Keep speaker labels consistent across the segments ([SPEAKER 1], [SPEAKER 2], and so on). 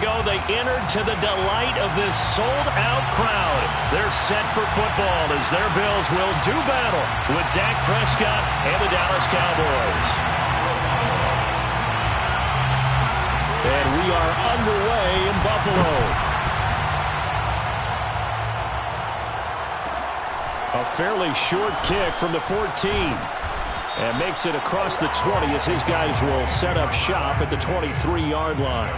[SPEAKER 1] ago, they entered to the delight of this sold-out crowd. They're set for football as their Bills will do battle with Dak Prescott and the Dallas Cowboys. And we are underway in Buffalo. A fairly short kick from the 14. And makes it across the 20 as his guys will set up shop at the 23-yard line.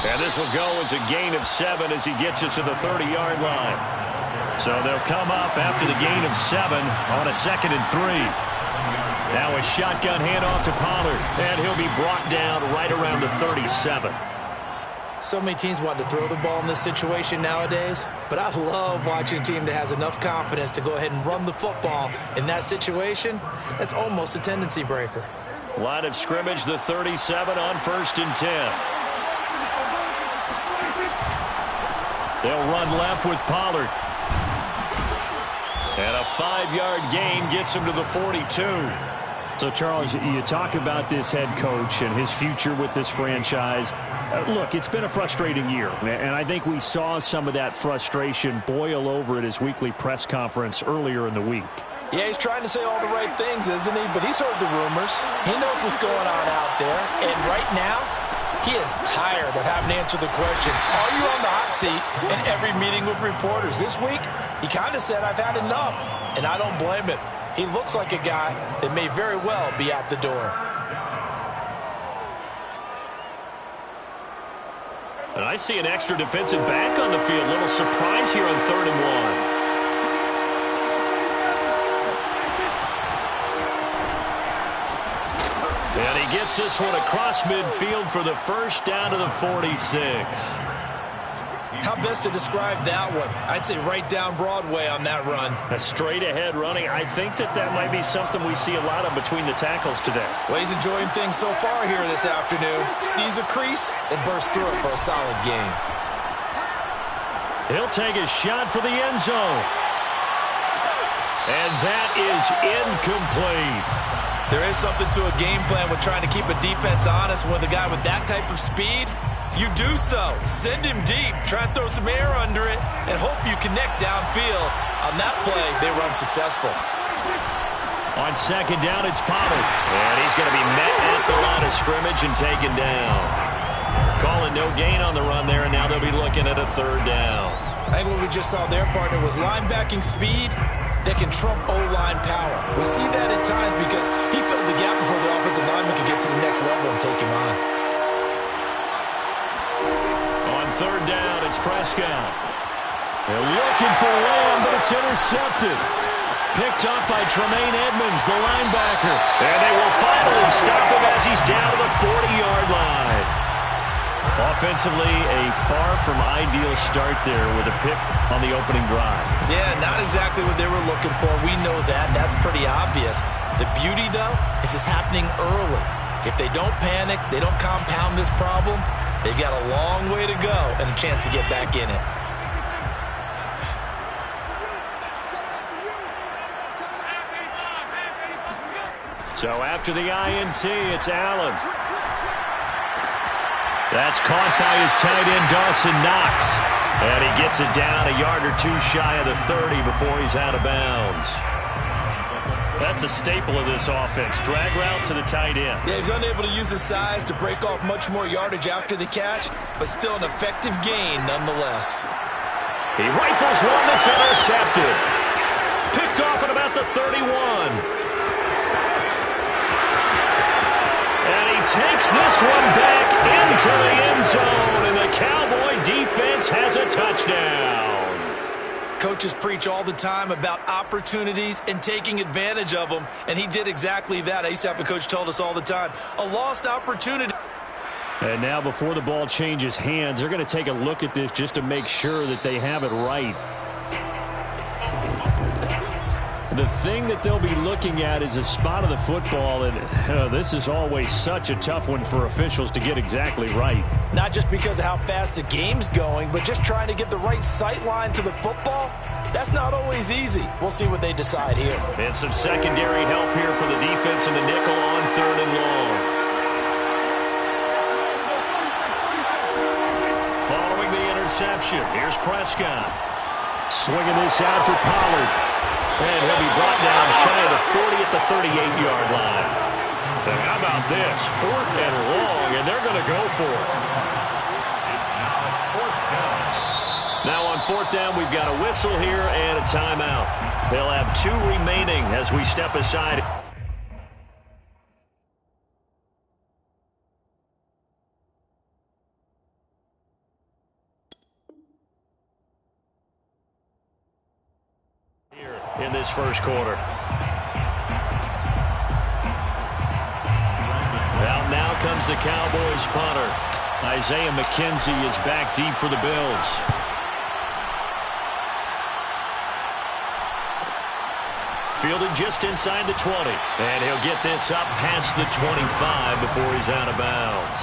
[SPEAKER 1] And this will go as a gain of 7 as he gets it to the 30-yard line. So they'll come up after the gain of 7 on a 2nd and 3. Now a shotgun handoff to Pollard, and he'll be brought down right around the 37.
[SPEAKER 2] So many teams want to throw the ball in this situation nowadays, but I love watching a team that has enough confidence to go ahead and run the football in that situation. That's almost a tendency breaker.
[SPEAKER 1] Line of scrimmage, the 37 on 1st and 10. They'll run left with Pollard. And a 5-yard gain gets him to the 42.
[SPEAKER 3] So, Charles, you talk about this head coach and his future with this franchise. Look, it's been a frustrating year, and I think we saw some of that frustration boil over at his weekly press conference earlier in the week.
[SPEAKER 2] Yeah, he's trying to say all the right things, isn't he? But he's heard the rumors. He knows what's going on out there. And right now, he is tired of having to answer the question, are you on the hot seat in every meeting with reporters? This week, he kind of said, I've had enough, and I don't blame him. He looks like a guy that may very well be out the door.
[SPEAKER 1] And I see an extra defensive back on the field. Little surprise here on 3rd and 1. And he gets this one across midfield for the first down to the 46.
[SPEAKER 2] How best to describe that one? I'd say right down Broadway on that run.
[SPEAKER 1] A straight-ahead running. I think that might be something we see a lot of between the tackles today.
[SPEAKER 2] Well, he's enjoying things so far here this afternoon. Sees a crease and bursts through it for a solid gain.
[SPEAKER 1] He'll take a shot for the end zone. And that is incomplete.
[SPEAKER 2] There is something to a game plan with trying to keep a defense honest with a guy with that type of speed. You do so. Send him deep. Try and throw some air under it and hope you connect downfield. On that play, they run successful.
[SPEAKER 1] On 2nd down, it's Pollard. And he's going to be met at the line of scrimmage and taken down. Calling no gain on the run there, and now they'll be looking at a 3rd down.
[SPEAKER 2] I think what we just saw their partner was linebacking speed that can trump O-line power. We see that at times because he filled the gap before the offensive lineman could get to the next level and take him on.
[SPEAKER 1] On 3rd down, it's Prescott. They're looking for Lamb, but it's intercepted. Picked up by Tremaine Edmonds, the linebacker. And they will finally stop him as he's down to the 40-yard line. Offensively, a far from ideal start there with a pick on the opening drive.
[SPEAKER 2] Yeah, not exactly what they were looking for. We know that. That's pretty obvious. The beauty, though, is it's happening early. If they don't panic, they don't compound this problem, they've got a long way to go and a chance to get back in it.
[SPEAKER 1] So after the INT, it's Allen. That's caught by his tight end, Dawson Knox. And he gets it down a yard or two shy of the 30 before he's out of bounds. That's a staple of this offense. Drag route to the tight end.
[SPEAKER 2] Yeah, he's unable to use his size to break off much more yardage after the catch, but still an effective gain nonetheless.
[SPEAKER 1] He rifles one that's intercepted. Picked off at about the 31. Takes this one back into the end zone, and the Cowboy defense has a touchdown.
[SPEAKER 2] Coaches preach all the time about opportunities and taking advantage of them, and he did exactly that. I used to have a coach told us all the time, a lost opportunity.
[SPEAKER 3] And now before the ball changes hands, they're going to take a look at this just to make sure that they have it right. The thing that they'll be looking at is a spot of the football, and this is always such a tough one for officials to get exactly right.
[SPEAKER 2] Not just because of how fast the game's going, but just trying to get the right sight line to the football. That's not always easy. We'll see what they decide here.
[SPEAKER 1] And some secondary help here for the defense in the nickel on 3rd and long. Following the interception, here's Prescott.
[SPEAKER 3] Swinging this out for Pollard.
[SPEAKER 1] And he'll be brought down shy of the 40 at the 38-yard line. And how about this? 4th and long, and they're going to go for it. It's now 4th down. Now on 4th down, we've got a whistle here and a timeout. They'll have 2 remaining as we step aside. In this first quarter. Out now comes the Cowboys punter. Isaiah McKenzie is back deep for the Bills. Fielded just inside the 20. And he'll get this up past the 25 before he's out of bounds.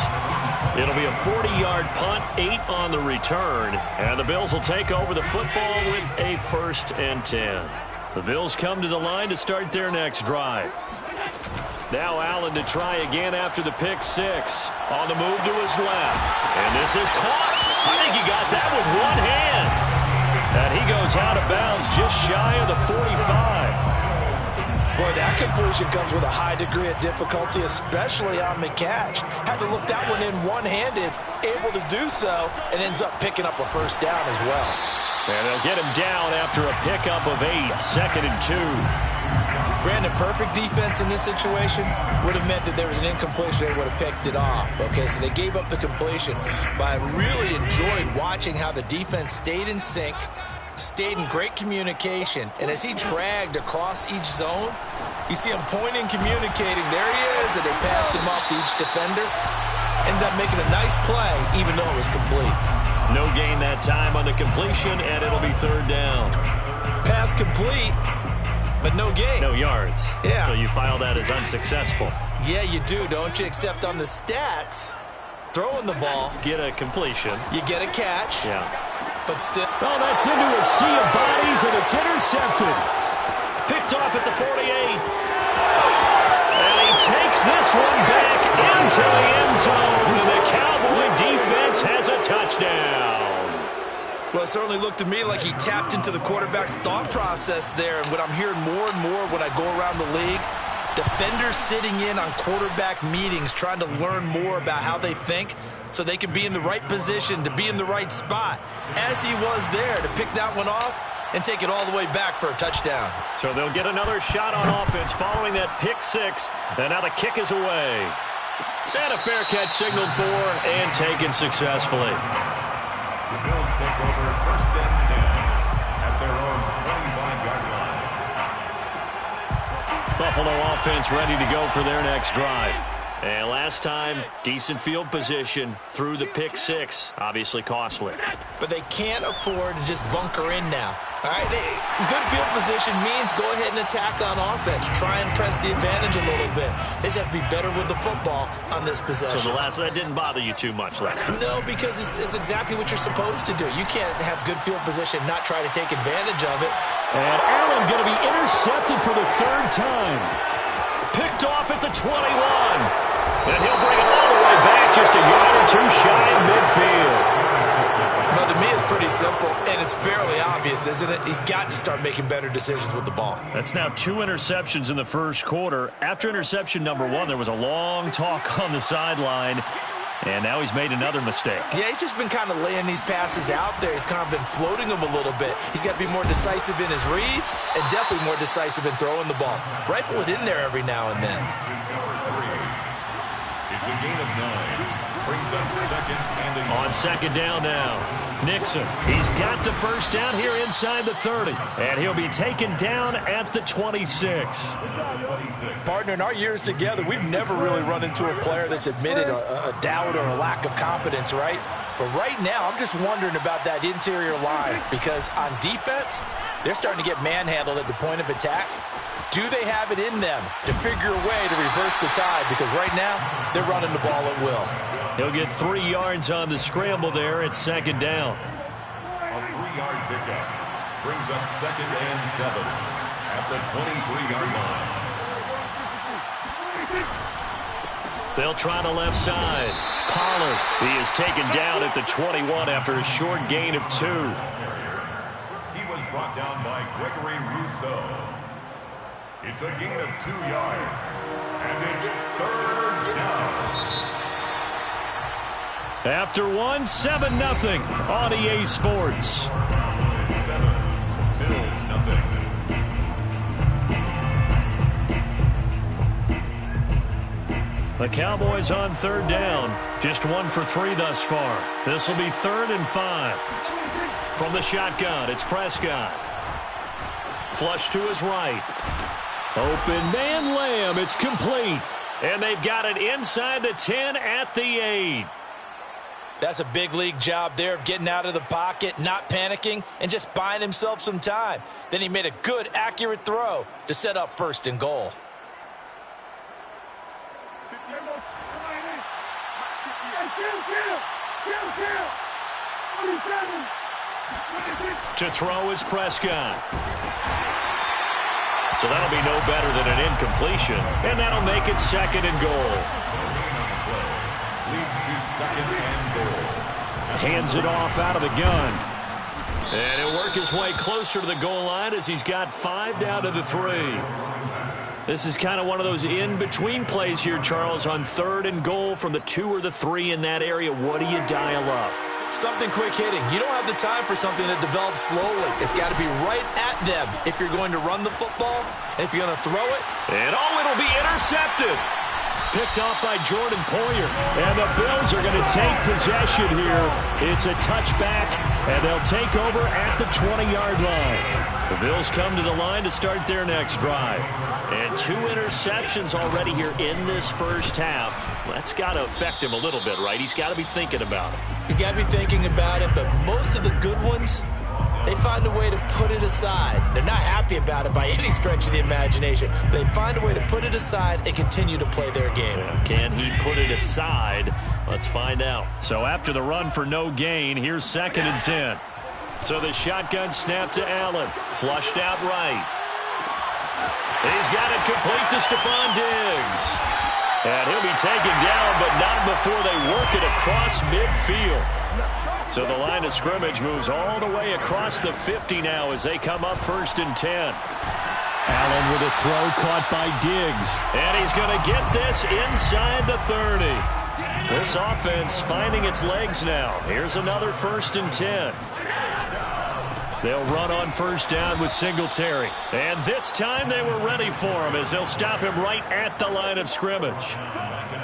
[SPEAKER 1] It'll be a 40-yard punt, 8 on the return. And the Bills will take over the football with a 1st and 10. The Bills come to the line to start their next drive. Now Allen to try again after the pick 6. On the move to his left. And this is caught. I think he got that with one hand. And he goes out of bounds just shy of the 45.
[SPEAKER 2] Boy, that completion comes with a high degree of difficulty, especially on the catch. Had to look that one in one-handed, able to do so, and ends up picking up a 1st down as well.
[SPEAKER 1] And they'll get him down after a pickup of 8, 2nd and 2.
[SPEAKER 2] Brandon, perfect defense in this situation would have meant that there was an incompletion. They would have picked it off. Okay, so they gave up the completion. But I really enjoyed watching how the defense stayed in sync, stayed in great communication, and as he dragged across each zone, you see him pointing, communicating. There he is, and they passed him off to each defender. Ended up making a nice play, even though it was complete.
[SPEAKER 1] No gain that time on the completion, and it'll be 3rd down.
[SPEAKER 2] Pass complete, but no gain.
[SPEAKER 1] No yards.
[SPEAKER 2] Yeah.
[SPEAKER 1] So you file that as unsuccessful.
[SPEAKER 2] Yeah, you do, don't you? Except on the stats, throwing the ball.
[SPEAKER 1] Get a completion.
[SPEAKER 2] You get a catch.
[SPEAKER 1] Yeah.
[SPEAKER 2] But still.
[SPEAKER 3] Oh, that's into a sea of bodies, and it's intercepted.
[SPEAKER 1] Picked off at the 48. And he takes this one back into the end zone. And the Cowboy defense has a touchdown.
[SPEAKER 2] Well, it certainly looked to me like he tapped into the quarterback's thought process there. And what I'm hearing more and more when I go around the league, defenders sitting in on quarterback meetings trying to learn more about how they think so they can be in the right position, to be in the right spot, as he was there to pick that one off and take it all the way back for a touchdown.
[SPEAKER 1] So they'll get another shot on offense following that pick 6. And now the kick is away. And a fair catch signaled for and taken successfully.
[SPEAKER 4] The Bills take over 1st and 10 at their own 25-yard line.
[SPEAKER 1] Buffalo offense ready to go for their next drive. And last time, decent field position through the pick 6. Obviously costly.
[SPEAKER 2] But they can't afford to just bunker in now. All right, good field position means go ahead and attack on offense. Try and press the advantage a little bit. They just have to be better with the football on this possession.
[SPEAKER 1] So that didn't bother you too much last time?
[SPEAKER 2] No, because it's exactly what you're supposed to do. You can't have good field position, not try to take advantage of it.
[SPEAKER 3] And Allen going to be intercepted for the 3rd time.
[SPEAKER 1] Picked off at the 21. And he'll bring it all the way back just a yard or 2 shy of midfield.
[SPEAKER 2] But to me, it's pretty simple, and it's fairly obvious, isn't it? He's got to start making better decisions with the ball.
[SPEAKER 3] That's now 2 interceptions in the first quarter. After interception number 1, there was a long talk on the sideline, and now he's made another mistake.
[SPEAKER 2] Yeah, he's just been kind of laying these passes out there. He's kind of been floating them a little bit. He's got to be more decisive in his reads and definitely more decisive in throwing the ball. Rifle it in there every now and then.
[SPEAKER 4] It's a gain of 9. Brings up 2nd and
[SPEAKER 1] on 2nd down now.
[SPEAKER 3] Nixon, he's got the first down here inside the 30. And he'll be taken down at the 26.
[SPEAKER 2] Partner, in our years together, we've never really run into a player that's admitted a doubt or a lack of confidence, right? But right now, I'm just wondering about that interior line because on defense, they're starting to get manhandled at the point of attack. Do they have it in them to figure a way to reverse the tide? Because right now, they're running the ball at will.
[SPEAKER 3] He'll get 3 yards on the scramble there at second down.
[SPEAKER 4] A 3-yard pickup brings up 2nd and 7 at the 23-yard line.
[SPEAKER 3] They'll try the left side. Pollard, he is taken down at the 21 after a short gain of 2.
[SPEAKER 4] He was brought down by Gregory Rousseau. It's a gain of 2 yards, and it's 3rd down.
[SPEAKER 3] After 1, 7-0 on EA Sports.
[SPEAKER 4] 7, Bills nothing.
[SPEAKER 3] The Cowboys on 3rd down. Just 1 for 3 thus far. This will be 3rd and 5. From the shotgun, it's Prescott. Flush to his right. Open man, Lamb. It's complete. And they've got it inside the 10 at the 8.
[SPEAKER 2] That's a big league job there of getting out of the pocket, not panicking, and just buying himself some time. Then he made a good, accurate throw to set up 1st and goal.
[SPEAKER 3] To throw is Prescott. So that'll be no better than an incompletion, and that'll make it 2nd and goal.
[SPEAKER 4] Leads to 2nd and goal.
[SPEAKER 3] Hands it off out of the gun. And he'll work his way closer to the goal line as he's got 5 down to the 3. This is kind of one of those in-between plays here, Charles, on 3rd and goal from the 2 or the 3 in that area. What do you dial up?
[SPEAKER 2] Something quick hitting. You don't have the time for something that develops slowly. It's got to be right at them if you're going to run the football, and if you're going to throw it.
[SPEAKER 3] And it'll be intercepted. Picked off by Jordan Poyer. And the Bills are going to take possession here. It's a touchback, and they'll take over at the 20-yard line. The Bills come to the line to start their next drive. And 2 interceptions already here in this first half. That's got to affect him a little bit, right? He's got to be thinking about it.
[SPEAKER 2] He's got to be thinking about it, but most of the good ones, they find a way to put it aside. They're not happy about it by any stretch of the imagination. They find a way to put it aside and continue to play their game.
[SPEAKER 3] Can he put it aside? Let's find out. So after the run for no gain, here's 2nd and 10. So the shotgun snap to Allen. Flushed out right. He's got it complete to Stephon Diggs. And he'll be taken down, but not before they work it across midfield. So the line of scrimmage moves all the way across the 50 now as they come up 1st and 10. Allen with a throw caught by Diggs. And he's going to get this inside the 30. This offense finding its legs now. Here's another 1st and 10. They'll run on 1st down with Singletary. And this time they were ready for him as they'll stop him right at the line of scrimmage.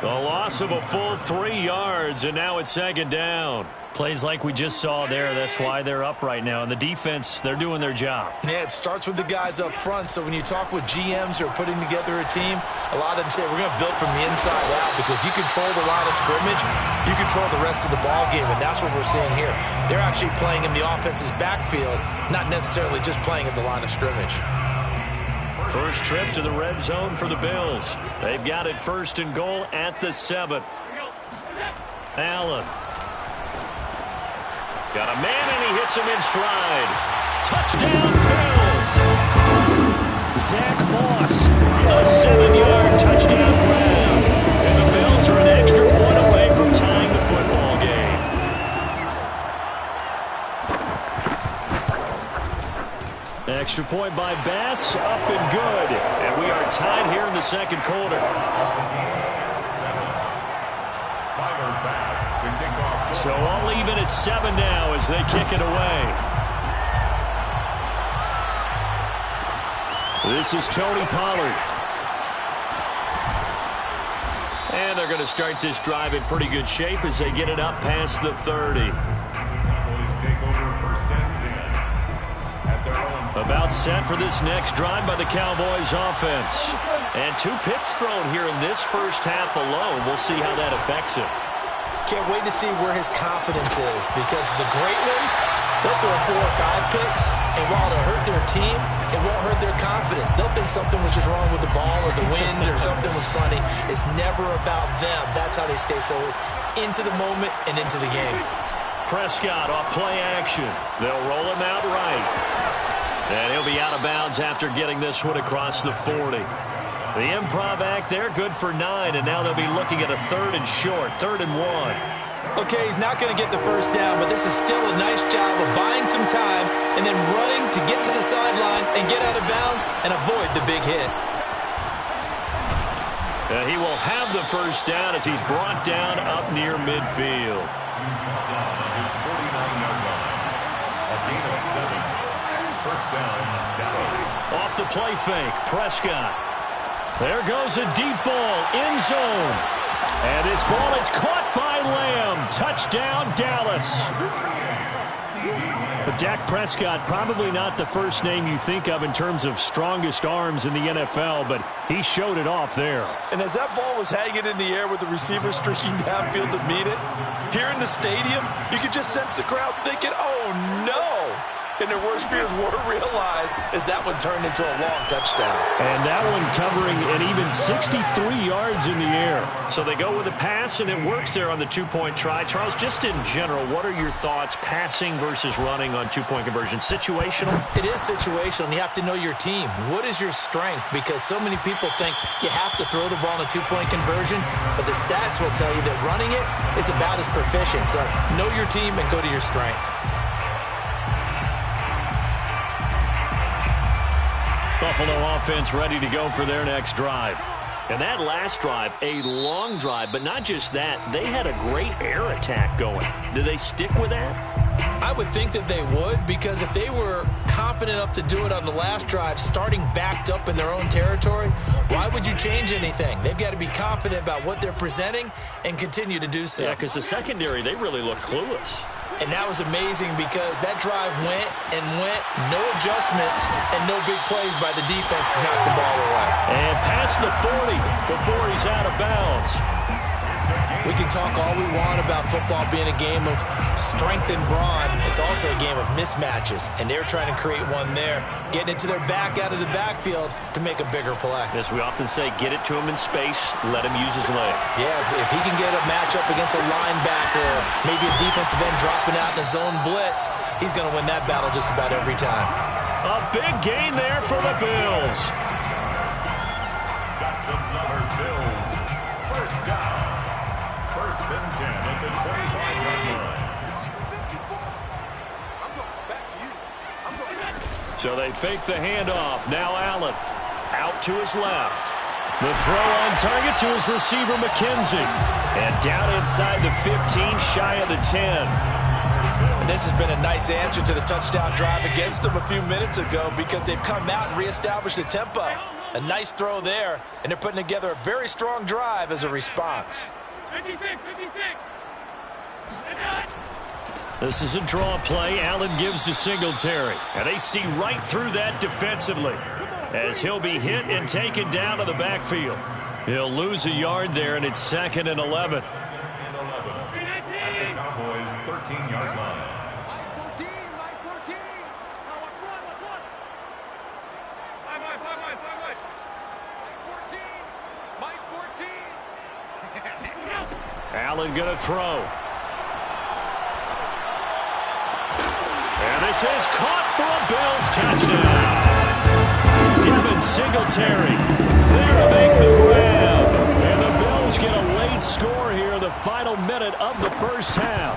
[SPEAKER 3] The loss of a full 3 yards, and now it's 2nd down. Plays like we just saw there. That's why they're up right now. And the defense, they're doing their job.
[SPEAKER 2] Yeah, it starts with the guys up front. So when you talk with GMs who are putting together a team, a lot of them say we're going to build from the inside out, because if you control the line of scrimmage, you control the rest of the ball game, and that's what we're seeing here. They're actually playing in the offense's backfield, not necessarily just playing at the line of scrimmage.
[SPEAKER 3] First trip to the red zone for the Bills. They've got it 1st and goal at the 7. Allen. Got a man, and he hits him in stride. Touchdown, Bills. Zach Moss, a 7-yard touchdown grab. And the Bills are an extra point away from tying the football game. Extra point by Bass, up and good. And we are tied here in the 2nd quarter.
[SPEAKER 4] Tyler Bass to kick off.
[SPEAKER 3] So all even at 7 now as they kick it away. This is Tony Pollard. And they're going to start this drive in pretty good shape as they get it up past the 30.
[SPEAKER 4] Cowboys take
[SPEAKER 3] About set for this next drive by the Cowboys offense. And 2 picks thrown here in this first half alone. We'll see how that affects him.
[SPEAKER 2] Can't wait to see where his confidence is, because the great ones, they'll throw 4 or 5 picks, and while it'll hurt their team, it won't hurt their confidence. They'll think something was just wrong with the ball or the wind or something was funny. It's never about them. That's how they stay so into the moment and into the game.
[SPEAKER 3] Prescott off play action. They'll roll him out right. And he'll be out of bounds after getting this one across the 40. The improv act there, good for 9, and now they'll be looking at a 3rd and short, 3rd and 1.
[SPEAKER 2] Okay, he's not going to get the first down, but this is still a nice job of buying some time and then running to get to the sideline and get out of bounds and avoid the big hit.
[SPEAKER 3] And he will have the first down as he's brought down up near midfield.
[SPEAKER 4] He's brought down at his 49-yard line. A gain of 7. First down, Dallas.
[SPEAKER 3] Off the play fake, Prescott. There goes a deep ball, end zone. And this ball is caught by Lamb. Touchdown, Dallas. But Dak Prescott, probably not the first name you think of in terms of strongest arms in the NFL, but he showed it off there.
[SPEAKER 2] And as that ball was hanging in the air with the receiver streaking downfield to meet it, here in the stadium, you could just sense the crowd thinking, oh, no. And their worst fears were realized as that one turned into a long touchdown.
[SPEAKER 3] And that one covering an even 63 yards in the air. So they go with a pass, and it works there on the 2-point try. Charles, just in general, what are your thoughts passing versus running on 2-point conversion? Situational?
[SPEAKER 2] It is situational, and you have to know your team. What is your strength? Because so many people think you have to throw the ball in a 2-point conversion, but the stats will tell you that running it is about as proficient. So know your team and go to your strength.
[SPEAKER 3] Buffalo offense ready to go for their next drive. And that last drive, a long drive, but not just that. They had a great air attack going. Do they stick with that?
[SPEAKER 2] I would think that they would, because if they were confident enough to do it on the last drive, starting backed up in their own territory, why would you change anything? They've got to be confident about what they're presenting and continue to do so.
[SPEAKER 3] Yeah, because the secondary, they really look clueless.
[SPEAKER 2] And that was amazing because that drive went and went, no adjustments and no big plays by the defense to knock the ball away.
[SPEAKER 3] And past the 40 before he's out of bounds.
[SPEAKER 2] We can talk all we want about football being a game of strength and brawn. It's also a game of mismatches, and they're trying to create one there, getting it to their back out of the backfield to make a bigger play.
[SPEAKER 3] As we often say, get it to him in space, let him use his leg.
[SPEAKER 2] Yeah, if he can get a matchup against a linebacker or maybe a defensive end dropping out in a zone blitz, he's going to win that battle just about every time.
[SPEAKER 3] A big gain there for the Bills.
[SPEAKER 4] That's another Bills. First down. First and 10 at the 25-yard line.
[SPEAKER 3] So they fake the handoff. Now Allen out to his left. The throw on target to his receiver, McKenzie. And down inside the 15, shy of the 10.
[SPEAKER 2] And this has been a nice answer to the touchdown drive against them a few minutes ago, because they've come out and reestablished the tempo. A nice throw there, and they're putting together a very strong drive as a response.
[SPEAKER 5] 56.
[SPEAKER 3] This is a draw play. Allen gives to Singletary. And they see right through that defensively as he'll be hit and taken down to the backfield. He'll lose a yard there, and it's 2nd and 11.
[SPEAKER 4] And 11 at the Cowboys' 13-yard line.
[SPEAKER 3] Allen going to throw. And this is caught for a Bills touchdown. Devin Singletary there to make the grab. And the Bills get a late score here in the final minute of the first half.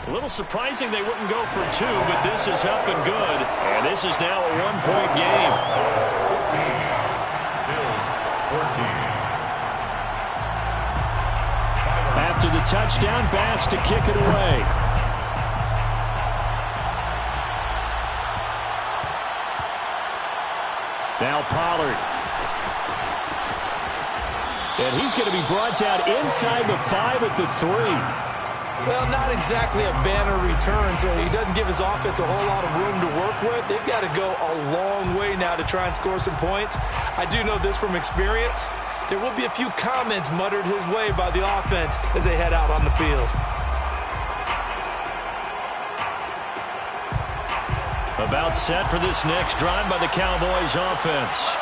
[SPEAKER 3] A little surprising they wouldn't go for 2, but this is up and good. And this is now a 1-point game.
[SPEAKER 4] Bills 14.
[SPEAKER 3] After the touchdown, Bass to kick it away. Now Pollard. And he's going to be brought down inside the 5 at the 3.
[SPEAKER 2] Well, not exactly a banner return, so he doesn't give his offense a whole lot of room to work with. They've got to go a long way now to try and score some points. I do know this from experience. There will be a few comments muttered his way by the offense as they head out on the field.
[SPEAKER 1] About set for this next drive by the Cowboys offense.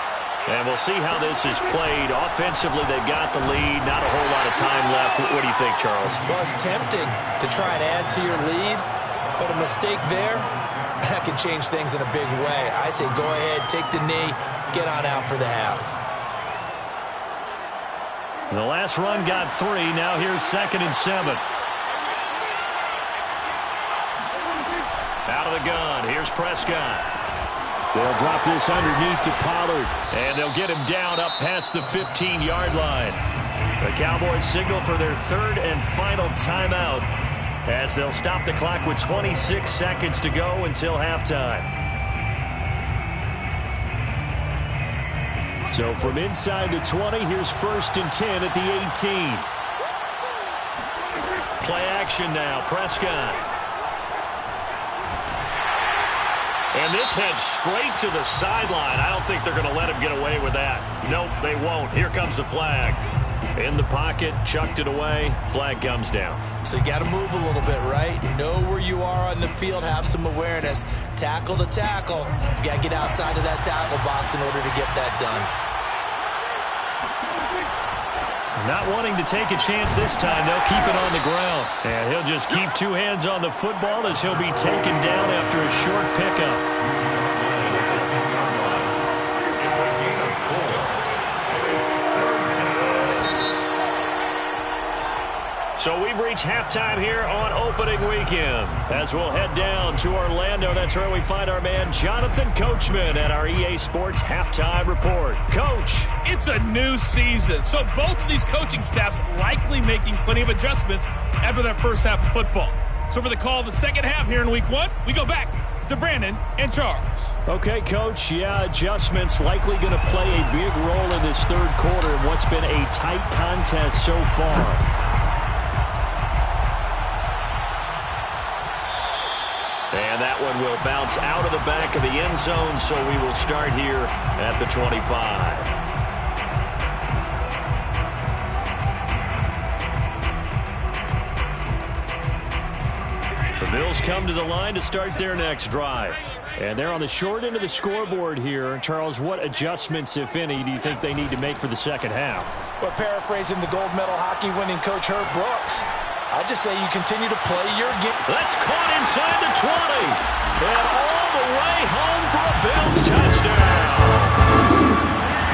[SPEAKER 1] And we'll see how this is played. Offensively, they've got the lead. Not a whole lot of time left. What do you think, Charles?
[SPEAKER 2] Well, it's tempting to try and add to your lead, but a mistake there, that can change things in a big way. I say go ahead, take the knee, get on out for the half.
[SPEAKER 1] The last run got 3. Now here's 2nd and 7. Out of the gun. Here's Prescott.
[SPEAKER 3] They'll drop this underneath to Pollard.
[SPEAKER 1] And they'll get him down up past the 15-yard line. The Cowboys signal for their 3rd and final timeout as they'll stop the clock with 26 seconds to go until halftime.
[SPEAKER 3] So from inside the 20, here's 1st and 10 at the 18.
[SPEAKER 1] Play action now. Prescott. And this heads straight to the sideline. I don't think they're going to let him get away with that. Nope, they won't. Here comes the flag. In the pocket, chucked it away. Flag comes down.
[SPEAKER 2] So you got to move a little bit, right? Know where you are on the field. Have some awareness. Tackle to tackle. You got to get outside of that tackle box in order to get that done.
[SPEAKER 1] Not wanting to take a chance this time. They'll keep it on the ground. And he'll just keep 2 hands on the football as he'll be taken down after a short pickup. So we've reached halftime here on opening weekend. As we'll head down to Orlando, that's where we find our man Jonathan Coachman at our EA Sports Halftime Report. Coach.
[SPEAKER 5] It's a new season, so both of these coaching staffs likely making plenty of adjustments after their first half of football. So for the call of the second half here in week 1, we go back to Brandon and Charles.
[SPEAKER 3] Okay, Coach. Yeah, adjustments likely going to play a big role in this 3rd quarter in what's been a tight contest so far.
[SPEAKER 1] And that one will bounce out of the back of the end zone, so we will start here at the 25. The Bills come to the line to start their next drive.
[SPEAKER 3] And they're on the short end of the scoreboard here. Charles, what adjustments, if any, do you think they need to make for the second half?
[SPEAKER 2] Well, paraphrasing the gold medal hockey winning coach Herb Brooks, I just say you continue to play your game.
[SPEAKER 1] That's caught inside the 20. And all the way home for a Bills touchdown.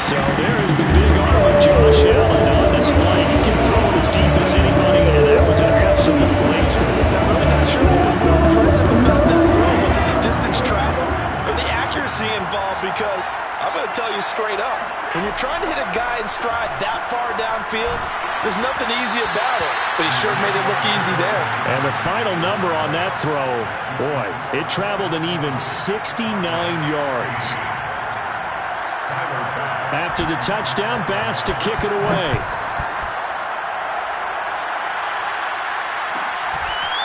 [SPEAKER 3] So there is the big arm of Josh Allen on display. He can throw it as deep as anybody, and that was an absolute laser.
[SPEAKER 2] I'm really not sure what was more impressive about that throw. Was it the distance traveled or the accuracy involved? Because I'm going to tell you straight up, when you're trying to hit a guy in stride that far downfield, there's nothing easy about it, but he sure made it look easy there.
[SPEAKER 3] And the final number on that throw, boy, it traveled an even 69 yards. After the touchdown, Bass to kick it away.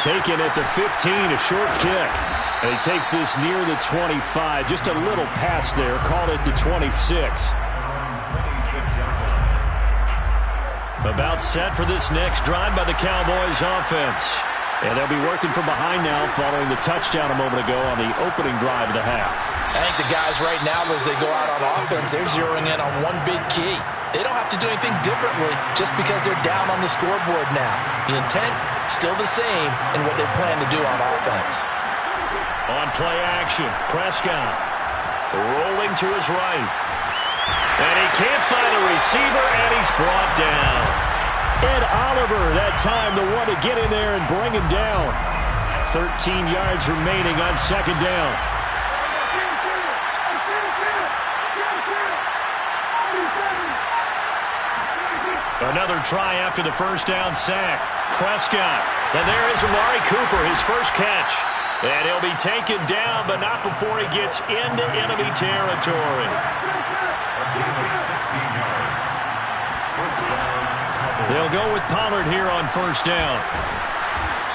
[SPEAKER 3] Taken at the 15, a short kick. And he takes this near the 25. Just a little pass there. Called it the 26.
[SPEAKER 1] About set for this next drive by the Cowboys offense. And they'll be working from behind now following the touchdown a moment ago on the opening drive of the half.
[SPEAKER 2] I think the guys right now, as they go out on offense, they're zeroing in on one big key. They don't have to do anything differently just because they're down on the scoreboard now. The intent, still the same in what they plan to do on offense.
[SPEAKER 1] On play action, Prescott rolling to his right. And he can't find a receiver, and he's brought down.
[SPEAKER 3] Ed Oliver, that time, the one to get in there and bring him down. 13 yards remaining on 2nd down.
[SPEAKER 1] Another try after the first down sack. Prescott. And there is Amari Cooper, his first catch. And he'll be taken down, but not before he gets into enemy territory. They'll go with Pollard here on first down.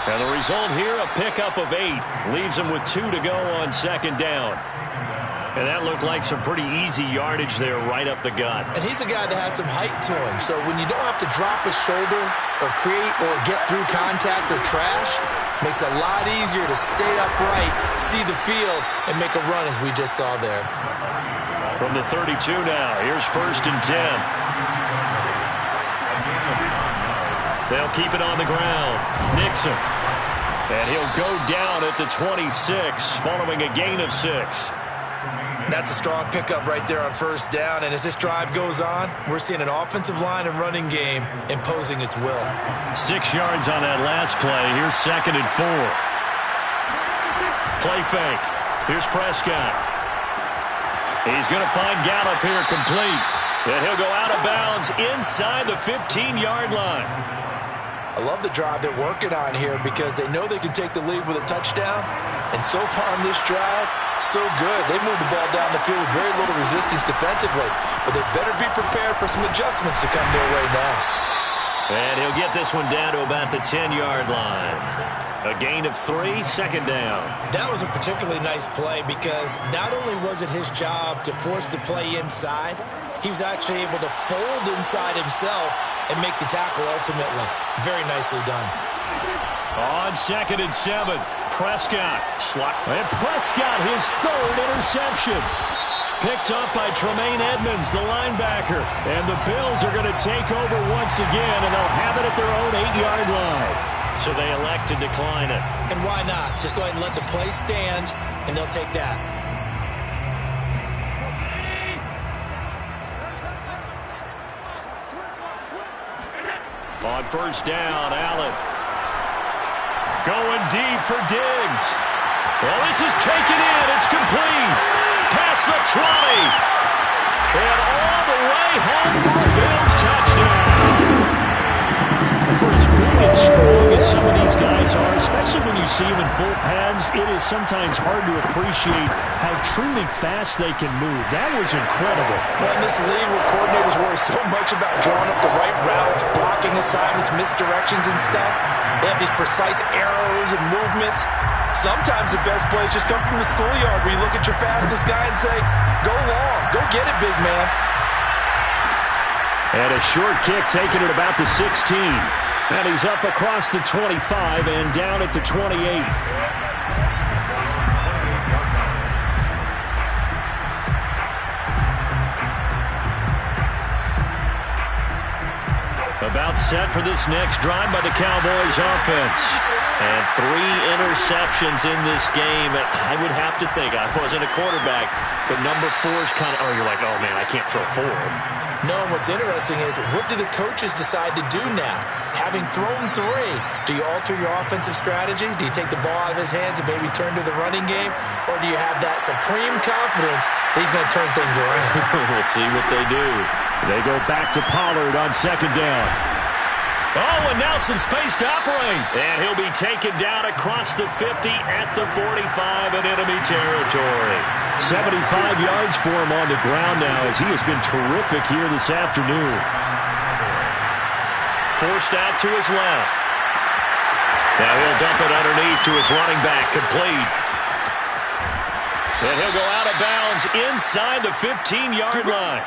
[SPEAKER 1] And the result here, a pickup of 8. Leaves him with 2 to go on second down. And that looked like some pretty easy yardage there right up the gut.
[SPEAKER 2] And he's a guy that has some height to him. So when you don't have to drop a shoulder or create or get through contact or trash, makes it a lot easier to stay upright, see the field, and make a run as we just saw there.
[SPEAKER 1] From the 32 now, here's 1st and 10. They'll keep it on the ground. Nixon. And he'll go down at the 26 following a gain of 6.
[SPEAKER 2] That's a strong pickup right there on 1st down. And as this drive goes on, we're seeing an offensive line and running game imposing its will.
[SPEAKER 1] 6 yards on that last play. Here's 2nd and 4. Play fake. Here's Prescott. He's going to find Gallup here complete. And he'll go out of bounds inside the 15-yard line.
[SPEAKER 2] I love the drive they're working on here because they know they can take the lead with a touchdown. And so far on this drive, so good. They moved the ball down the field with very little resistance defensively. But they better be prepared for some adjustments to come their way now.
[SPEAKER 1] And he'll get this one down to about the 10-yard line. A gain of 3, 2nd down.
[SPEAKER 2] That was a particularly nice play because not only was it his job to force the play inside, he was actually able to fold inside himself and make the tackle ultimately. Very nicely done.
[SPEAKER 1] On 2nd and 7, Prescott. And Prescott, his 3rd interception. Picked up by Tremaine Edmonds, the linebacker. And the Bills are going to take over once again, and they'll have it at their own 8-yard line. So they elect to decline it.
[SPEAKER 2] And why not? Just go ahead and let the play stand, and they'll take that.
[SPEAKER 1] On 1st down, Allen. Going deep for Diggs. Well, this is taken in. It's complete. Past the 20. And all the way home for a Bills touchdown.
[SPEAKER 3] For as big and strong as some of these guys are, especially when you see them in full pads, it is sometimes hard to appreciate how truly fast they can move. That was incredible.
[SPEAKER 2] Well, in this league where coordinators worry so much about drawing up the right routes, blocking assignments, misdirections and stuff, they have these precise arrows and movements. Sometimes the best plays just come from the schoolyard where you look at your fastest guy and say, go long, go get it, big man.
[SPEAKER 3] And a short kick taken at about the 16. And he's up across the 25 and down at the 28.
[SPEAKER 1] About set for this next drive by the Cowboys offense. And 3 interceptions in this game. I would have to think, I wasn't a quarterback, but number 4 is kind of, oh, you're like, oh, man, I can't throw 4.
[SPEAKER 2] No, and what's interesting is, what do the coaches decide to do now? Having thrown 3, do you alter your offensive strategy? Do you take the ball out of his hands and maybe turn to the running game? Or do you have that supreme confidence that he's going to turn things around?
[SPEAKER 1] We'll see what they do.
[SPEAKER 3] They go back to Pollard on 2nd down.
[SPEAKER 1] Oh, and now some space to operate. And he'll be taken down across the 50 at the 45 in enemy territory.
[SPEAKER 3] 75 yards for him on the ground now as he has been terrific here this afternoon.
[SPEAKER 1] Forced out to his left. Now he'll dump it underneath to his running back, complete. And he'll go out of bounds inside the 15-yard line.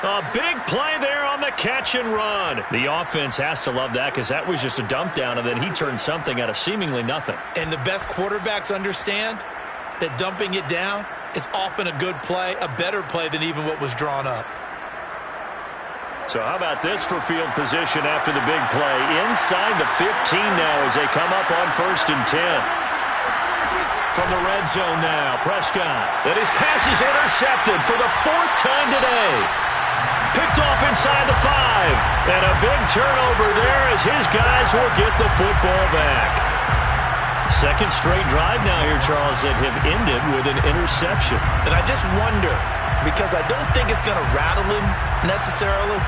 [SPEAKER 1] A big play there on the catch and run. The offense has to love that because that was just a dump down, and then he turned something out of seemingly nothing.
[SPEAKER 2] And the best quarterbacks understand that dumping it down is often a good play, a better play than even what was drawn up.
[SPEAKER 1] So how about this for field position after the big play? Inside the 15 now as they come up on 1st and 10. From the red zone now, Prescott. And his pass is intercepted for the 4th time today. Picked off inside the 5. And a big turnover there as his guys will get the football back. 2nd straight drive now here, Charles, that have ended with an interception.
[SPEAKER 2] And I just wonder, because I don't think it's going to rattle him necessarily,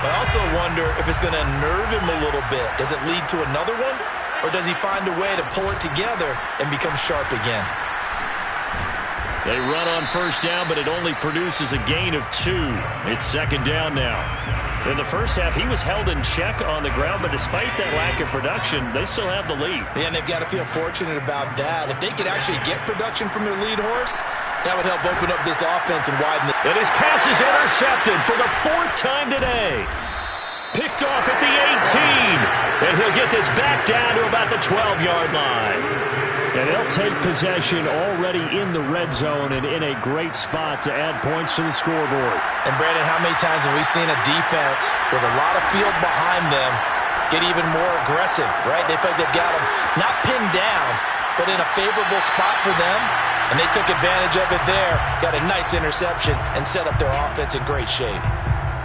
[SPEAKER 2] but I also wonder if it's going to nerve him a little bit. Does it lead to another one? Or does he find a way to pull it together and become sharp again?
[SPEAKER 3] They run on first down, but it only produces a gain of 2. It's second down now. In the first half, he was held in check on the ground, but despite that lack of production, they still have the lead.
[SPEAKER 2] Yeah, and they've got to feel fortunate about that. If they could actually get production from their lead horse, that would help open up this offense and widen the...
[SPEAKER 3] And his pass is intercepted for the 4th time today. Picked off at the 18. And he'll get this back down to about the 12-yard line. And they'll take possession already in the red zone and in a great spot to add points to the scoreboard.
[SPEAKER 2] And, Brandon, how many times have we seen a defense with a lot of field behind them get even more aggressive, right? They feel like they've got them not pinned down, but in a favorable spot for them. And they took advantage of it there, got a nice interception, and set up their offense in great shape.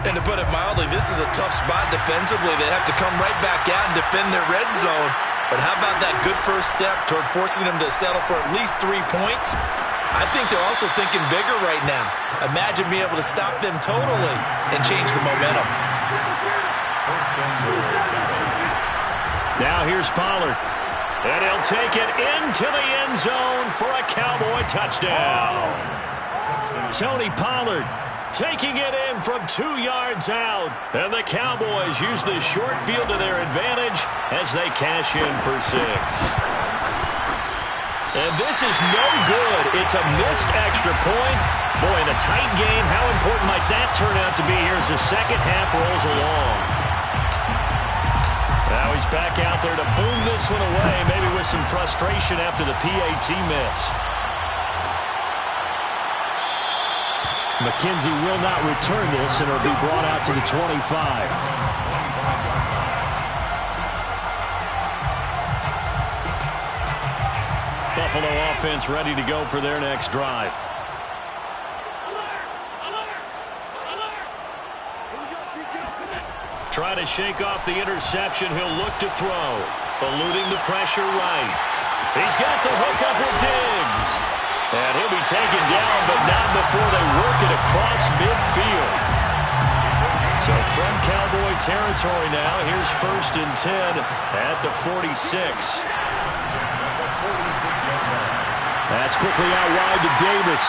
[SPEAKER 6] And to put it mildly, this is a tough spot defensively. They have to come right back out and defend their red zone. But how about that good first step towards forcing them to settle for at least 3 points? I think they're also thinking bigger right now. Imagine being able to stop them totally and change the momentum.
[SPEAKER 3] Now here's Pollard. And he'll take it into the end zone for a Cowboy touchdown. Tony Pollard taking it in from 2 yards out. And the Cowboys use the short field to their advantage as they cash in for 6. And this is no good. It's a missed extra point. Boy, in a tight game, how important might that turn out to be here as the second half rolls along? Now he's back out there to boom this one away, maybe with some frustration after the PAT miss. McKenzie will not return this, and it'll be brought out to the 25. Buffalo offense ready to go for their next drive. Try to shake off the interception. He'll look to throw. Eluding the pressure right. He's got the hook up with Diggs. And he'll be taken down, but not before they work it across midfield. So from Cowboy territory now, here's 1st and 10 at the 46. That's quickly out wide to Davis.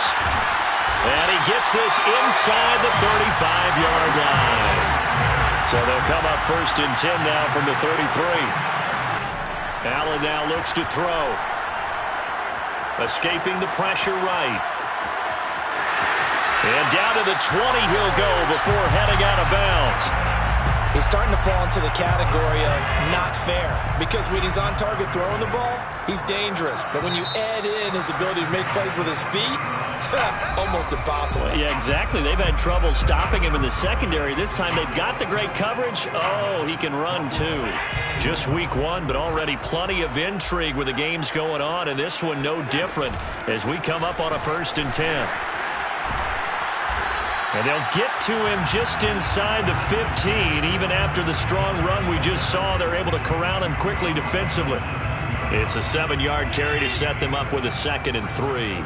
[SPEAKER 3] And he gets this inside the 35-yard line. So they'll come up 1st and 10 now from the 33. Allen now looks to throw. Escaping the pressure right. And down to the 20 he'll go before heading out of bounds.
[SPEAKER 2] He's starting to fall into the category of not fair, because when he's on target throwing the ball, he's dangerous. But when you add in his ability to make plays with his feet, almost impossible.
[SPEAKER 3] Well, yeah, exactly. They've had trouble stopping him in the secondary. This time they've got the great coverage. Oh, he can run too. Just week 1, but already plenty of intrigue with the games going on, and this one no different as we come up on a 1st and 10. And they'll get to him just inside the 15. Even after the strong run we just saw, they're able to corral him quickly defensively. It's a 7-yard carry to set them up with a 2nd and 3.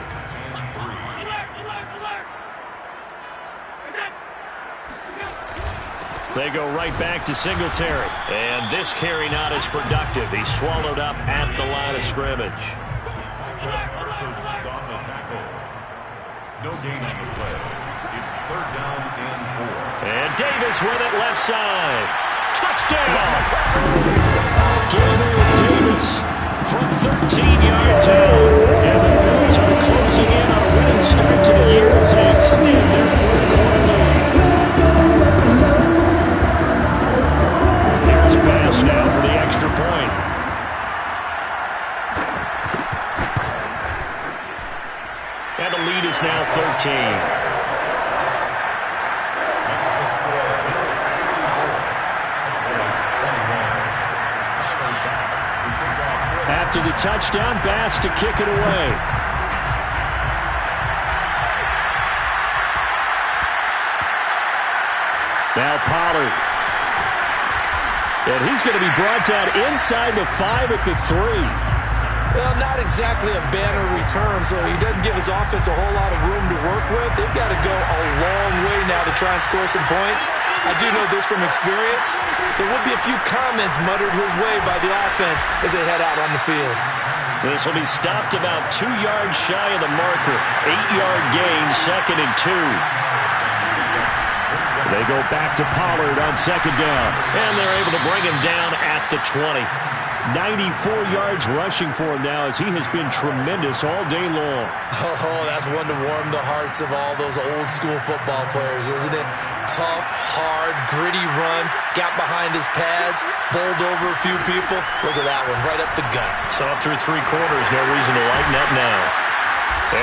[SPEAKER 3] They go right back to Singletary. And this carry not as productive. He's swallowed up at the line of scrimmage.
[SPEAKER 4] Parsons on the tackle. No gain on the play. It's 3rd down and 4.
[SPEAKER 3] And Davis with it left side. Touchdown! Gabriel Davis from 13 yards out. And the Bills are closing in on a winning start to the year as they extend their 4th quarter lead. Here's Bass now for the extra point. And the lead is now 13. After the touchdown, Bass to kick it away. Now Pollard. And he's going to be brought down inside the 5 at the 3.
[SPEAKER 2] Well, not exactly a banner return, so he doesn't give his offense a whole lot of room to work with. They've got to go a long way now to try and score some points. I do know this from experience. There will be a few comments muttered his way by the offense as they head out on the field.
[SPEAKER 1] This will be stopped about 2 yards shy of the marker. 8-yard gain, 2nd and 2. They go back to Pollard on 2nd down. And they're able to bring him down at the 20. 94 yards rushing for him now, as he has been tremendous all day long.
[SPEAKER 6] Oh, that's one to warm the hearts of all those old school football players, isn't it? Tough, hard, gritty run, got behind his pads, bowled over a few people. Look at that one, right up the gut.
[SPEAKER 1] So up through 3 quarters, no reason to lighten up now.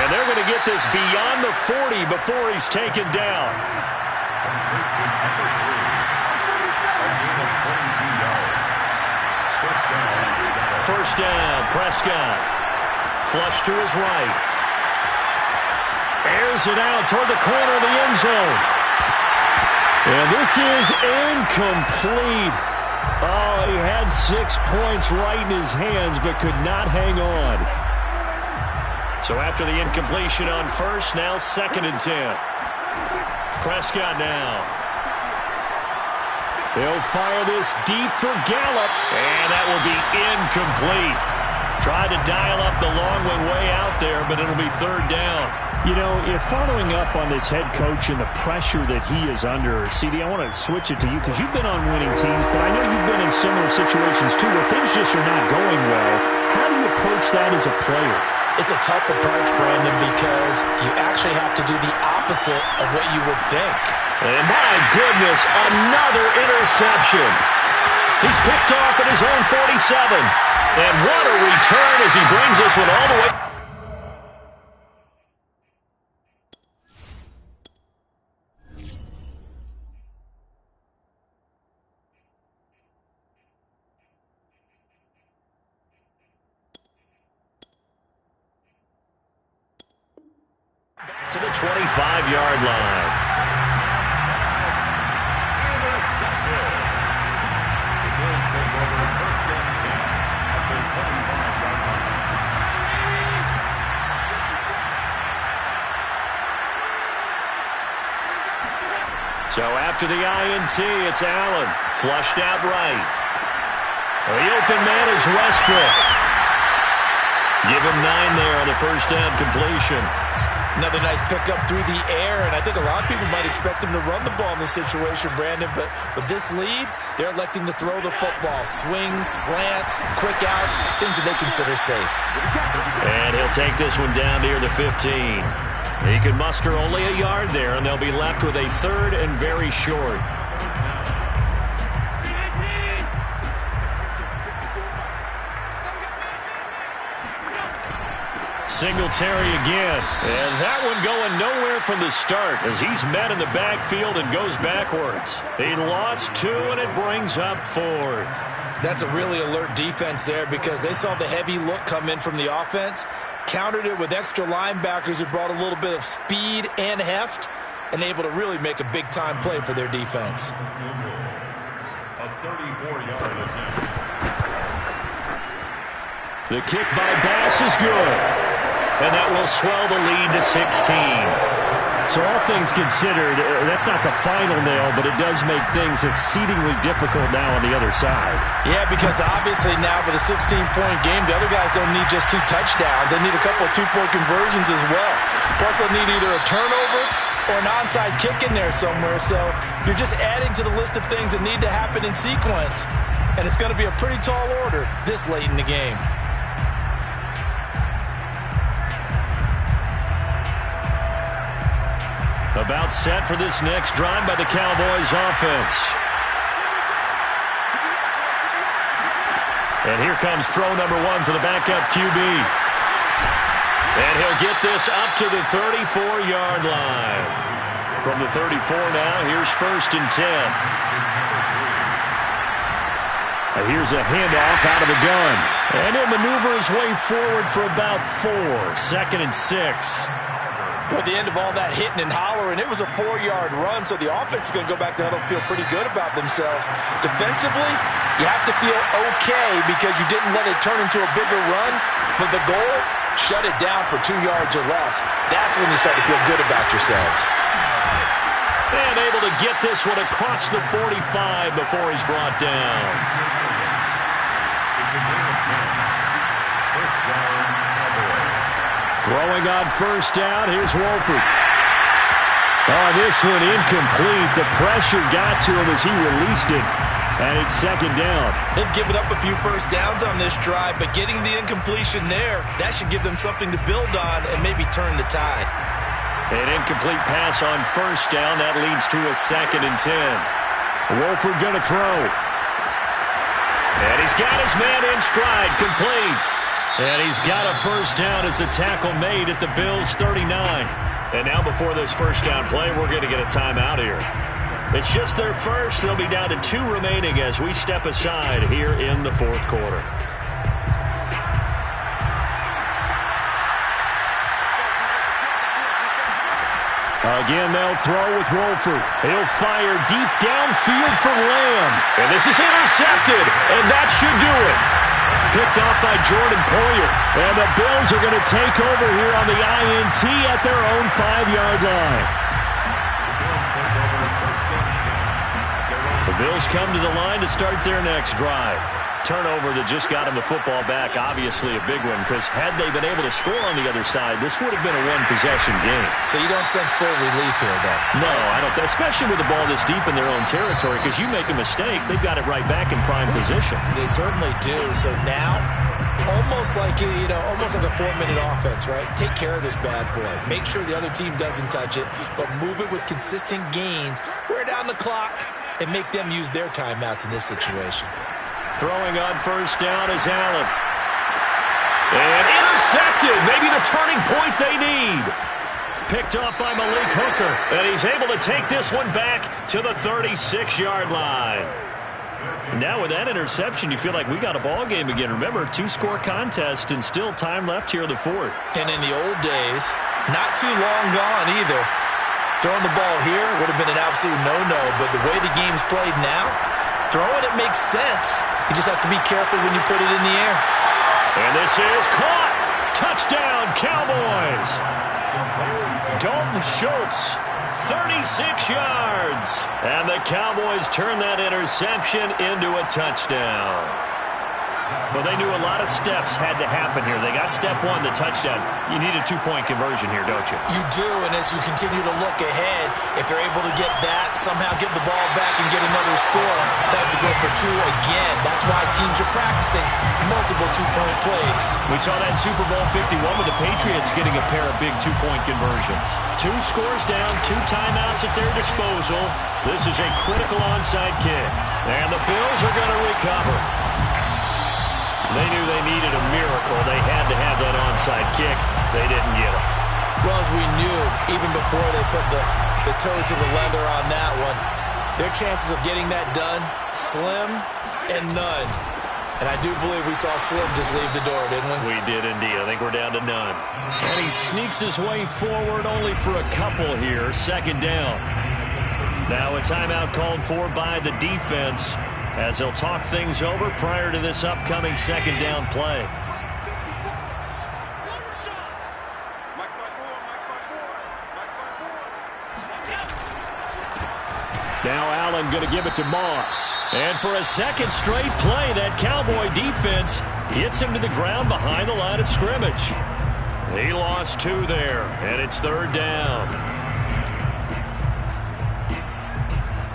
[SPEAKER 1] And they're going to get this beyond the 40 before he's taken down. First down, Prescott. Flush to his right. Airs it out toward the corner of the end zone. And this is incomplete. Oh, he had 6 points right in his hands, but could not hang on. So after the incompletion on first, now 2nd and 10. Prescott now. They'll fire this deep for Gallup, and that will be incomplete. Tried to dial up the long way out there, but it'll be 3rd down.
[SPEAKER 3] You know, if following up on this head coach and the pressure that he is under, CD, I want to switch it to you because you've been on winning teams, but I know you've been in similar situations too where things just are not going well. How do you approach that as a player?
[SPEAKER 2] It's a tough approach, Brandon, because you actually have to do the opposite of what you would think.
[SPEAKER 1] And my goodness, another interception. He's picked off at his own 47. And what a return as he brings this one all the way. To the 25-yard line. So after the INT, it's Allen. Flushed out right. The open man is Westbrook. Give him 9 there on the first down completion.
[SPEAKER 6] Another nice pickup through the air, and I think a lot of people might expect them to run the ball in this situation, Brandon, but with this lead, they're electing to throw the football. Swings, slants, quick outs, things that they consider safe.
[SPEAKER 1] And he'll take this one down near the 15. He can muster only a yard there, and they'll be left with a 3rd and very short. Singletary again, and that one going nowhere from the start as he's met in the backfield and goes backwards. He lost 2, and it brings up 4th.
[SPEAKER 6] That's a really alert defense there because they saw the heavy look come in from the offense, countered it with extra linebackers who brought a little bit of speed and heft, and able to really make a big-time play for their defense.
[SPEAKER 4] A 34-yard attempt.
[SPEAKER 1] The kick by Bass is good. And that will swell the lead to 16.
[SPEAKER 3] So all things considered, that's not the final nail, but it does make things exceedingly difficult now on the other side.
[SPEAKER 2] Yeah, because obviously now with a 16-point game, the other guys don't need just 2 touchdowns. They need a couple of 2-point conversions as well. Plus they'll need either a turnover or an onside kick in there somewhere. So you're just adding to the list of things that need to happen in sequence. And it's going to be a pretty tall order this late in the game.
[SPEAKER 1] About set for this next drive by the Cowboys offense. And here comes throw number 1 for the backup QB. And he'll get this up to the 34-yard line. From the 34 now, here's 1st and 10.
[SPEAKER 3] Here's a handoff out of the gun.
[SPEAKER 1] And he'll maneuver his way forward for about 4. 2nd and 6.
[SPEAKER 2] Well, at the end of all that hitting and hollering, it was a 4-yard run, so the offense is going to go back to huddle and feel pretty good about themselves. Defensively, you have to feel okay because you didn't let it turn into a bigger run, but the goal, shut it down for 2 yards or less. That's when you start to feel good about yourselves.
[SPEAKER 1] And able to get this one across the 45 before he's brought down.
[SPEAKER 4] It's a 10. First down.
[SPEAKER 3] Throwing on first down, here's Wolford. Oh, this one incomplete. The pressure got to him as he released it. And it's second down.
[SPEAKER 6] They've given up a few first downs on this drive, but getting the incompletion there, that should give them something to build on and maybe turn the tide.
[SPEAKER 3] An incomplete pass on first down. That leads to a 2nd and 10. Wolford going to throw. And he's got his man in stride, complete. And he's got a first down as a tackle made at the Bills' 39. And now before this first down play, we're going to get a timeout here. It's just their first. They'll be down to 2 remaining as we step aside here in the 4th quarter. Again, they'll throw with Wolford. He'll fire deep downfield for Lamb. And this is intercepted, and that should do it. Picked off by Jordan Poyer. And the Bills are going to take over here on the INT at their own 5-yard line. The Bills come to the line to start their next drive. Turnover that just got them the football back, obviously a big one, because had they been able to score on the other side, this would have been a one-possession game.
[SPEAKER 6] So you don't sense full relief here, then?
[SPEAKER 3] No, I don't. Especially with the ball this deep in their own territory, because you make a mistake, they've got it right back in prime position.
[SPEAKER 6] They certainly do. So now, almost like a 4-minute offense, right? Take care of this bad boy. Make sure the other team doesn't touch it, but move it with consistent gains. Wear down the clock and make them use their timeouts in this situation.
[SPEAKER 3] Throwing on first down is Allen. And intercepted. Maybe the turning point they need. Picked off by Malik Hooker. And he's able to take this one back to the 36-yard line. Now with that interception, you feel like we got a ball game again. Remember, 2-score contest and still time left here in the 4th.
[SPEAKER 6] And in the old days, not too long gone either. Throwing the ball here would have been an absolute no-no. But the way the game's played now, throwing it makes sense. You just have to be careful when you put it in the air.
[SPEAKER 3] And this is caught. Touchdown, Cowboys. Dalton Schultz, 36 yards. And the Cowboys turn that interception into a touchdown. Well, they knew a lot of steps had to happen here. They got step 1, the touchdown. You need a 2-point conversion here, don't you?
[SPEAKER 6] You do, and as you continue to look ahead, if they're able to get that, somehow get the ball back and get another score, they have to go for 2 again. That's why teams are practicing multiple 2-point plays.
[SPEAKER 3] We saw that Super Bowl 51 with the Patriots getting a pair of big 2-point conversions. 2 scores down, 2 timeouts at their disposal. This is a critical onside kick. And the Bills are going to recover. They knew they needed a miracle. They had to have that onside kick. They didn't get it.
[SPEAKER 6] Well, as we knew, even before they put the toe to the leather on that one, their chances of getting that done, slim and none. And I do believe we saw Slim just leave the door, didn't we?
[SPEAKER 3] We did indeed. I think we're down to none. And he sneaks his way forward only for a couple here. 2nd down. Now a timeout called for by the defense, as they'll talk things over prior to this upcoming 2nd down play. Now Allen going to give it to Moss. And for a 2nd straight play, that Cowboy defense gets him to the ground behind the line of scrimmage. He lost 2 there, and it's 3rd down.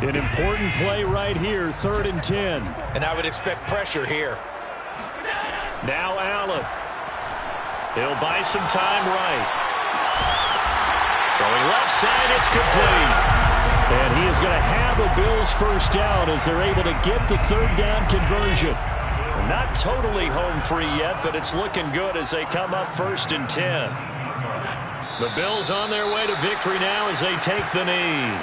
[SPEAKER 3] An important play right here, 3rd and 10.
[SPEAKER 2] And I would expect pressure here.
[SPEAKER 3] Now Allen. He'll buy some time right. Throwing left side, it's complete. And he is going to have a Bills first down as they're able to get the 3rd down conversion. Not totally home free yet, but it's looking good as they come up 1st and 10. The Bills on their way to victory now as they take the knee.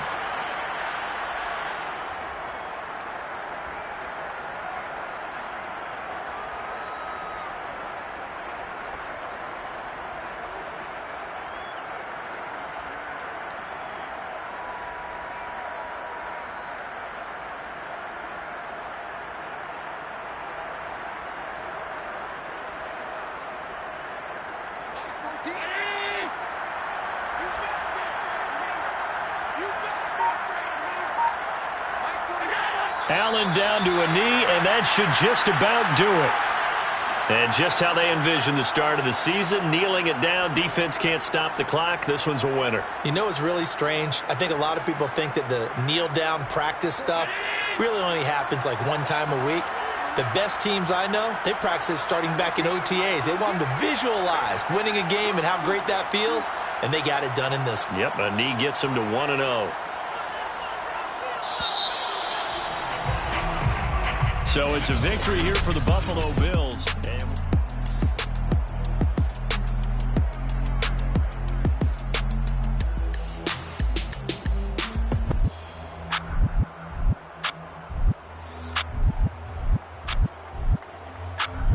[SPEAKER 3] Allen down to a knee, and that should just about do it.
[SPEAKER 1] And just how they envisioned the start of the season, kneeling it down, defense can't stop the clock. This one's a winner.
[SPEAKER 2] You know what's really strange? I think a lot of people think that the kneel-down practice stuff really only happens like one time a week. The best teams I know, they practice it starting back in OTAs. They want them to visualize winning a game and how great that feels, and they got it done in this one.
[SPEAKER 1] Yep, a knee gets them to 1-0. So it's a victory here for the Buffalo Bills.